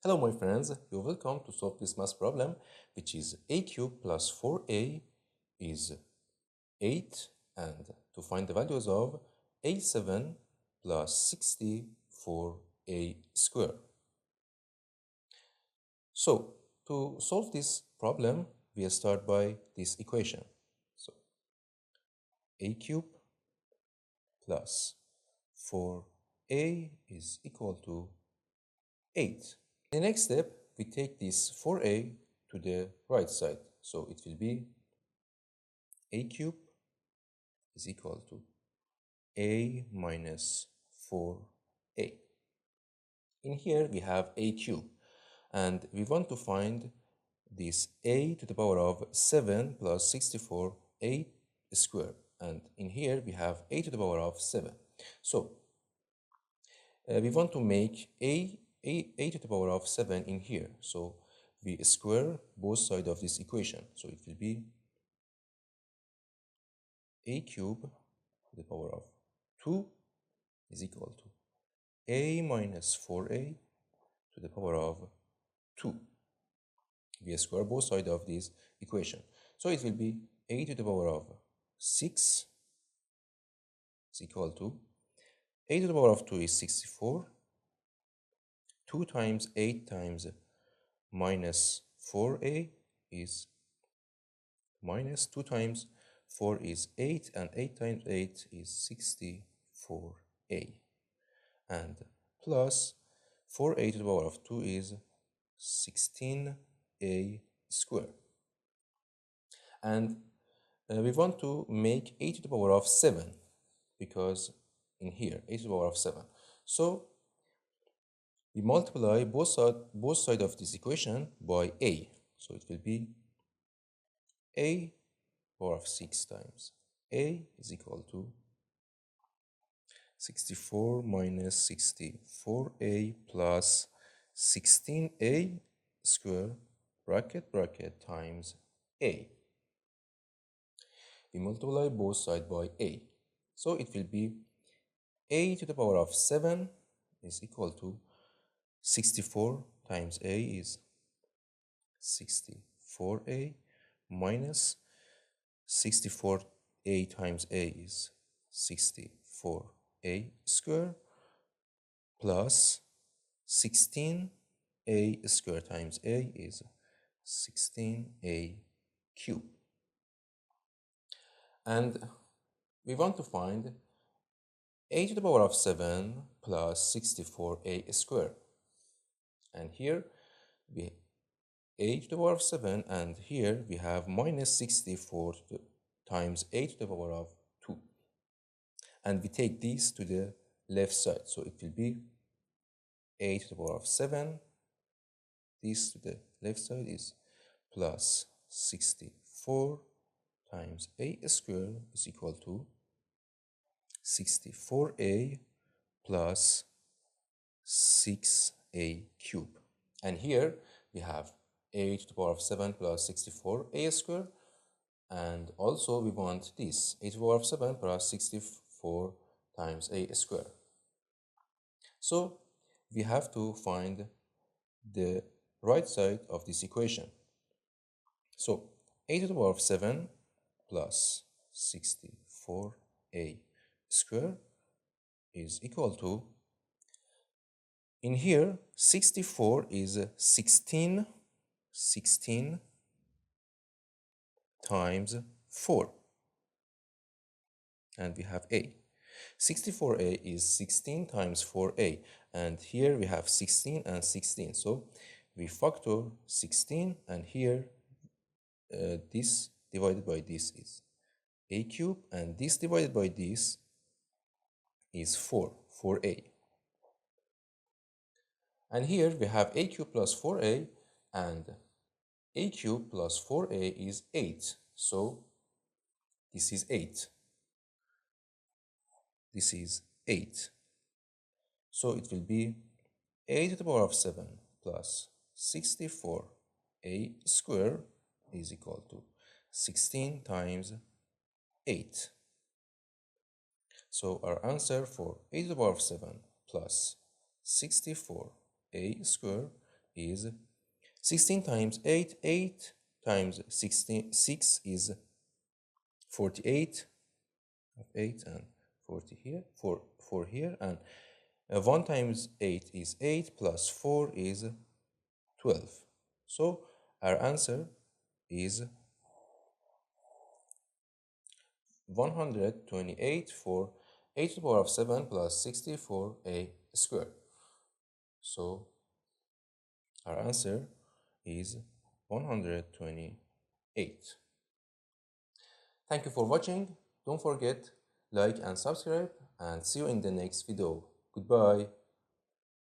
Hello my friends, you're welcome to solve this math problem, which is a cubed plus 4a is 8, and to find the values of a7 plus 64a squared. So to solve this problem, we start by this equation. So a cubed plus 4a is equal to 8. In the next step, we take this 4a to the right side. So it will be a cubed is equal to a minus 4a. In here, we have a cubed, and we want to find this a to the power of 7 plus 64a squared. And in here, we have a to the power of 7. So we want to make a to the power of 7 in here. So we square both sides of this equation. So it will be a cubed to the power of 2 is equal to a minus 4a to the power of 2. We square both sides of this equation. So it will be a to the power of 6 is equal to a to the power of 2 is 64. 2 times 8 times minus 4a is minus 2 times 4 is 8, and 8 times 8 is 64a, and plus 4a to the power of 2 is 16a squared. And we want to make a to the power of 7, because in here a to the power of 7. So we multiply both sides of this equation by a. So it will be a power of 6 times a is equal to 64 minus 64a plus 16a square bracket times a. We multiply both sides by a. So it will be a to the power of 7 is equal to 64 times a is 64a minus 64a times a is 64a square plus 16a square times a is 16a cubed. And we want to find a to the power of 7 plus 64a squared. And here we a to the power of 7, and here we have minus 64 times a to the power of 2. And we take this to the left side. So it will be a to the power of 7. This to the left side is plus 64 times a squared is equal to 64a plus 6a cubed. And here we have a to the power of 7 plus 64a squared, and also we want this a to the power of 7 plus 64 times a squared. So we have to find the right side of this equation. So a to the power of 7 plus 64a squared is equal to, in here 64 is 16 times 4, and we have a. 64a is 16 times 4a, and here we have 16 and 16. So we factor 16, and here this divided by this is a cubed, and this divided by this is 4a. And here we have a cubed plus 4a, and a cubed plus 4a is 8. So this is 8. This is 8. So it will be a to the power of 7 plus 64a squared is equal to 16 times 8. So our answer for a to the power of 7 plus 64a squared is 16 times 8. 8 times 16, 6 is 48. 8 and 40 here, 4 here, and 1 times 8 is 8, plus 4 is 12. So our answer is 128 for a to the power of 7 plus 64a squared. So our answer is 128. Thank you for watching. Don't forget, like and subscribe, and see you in the next video. Goodbye.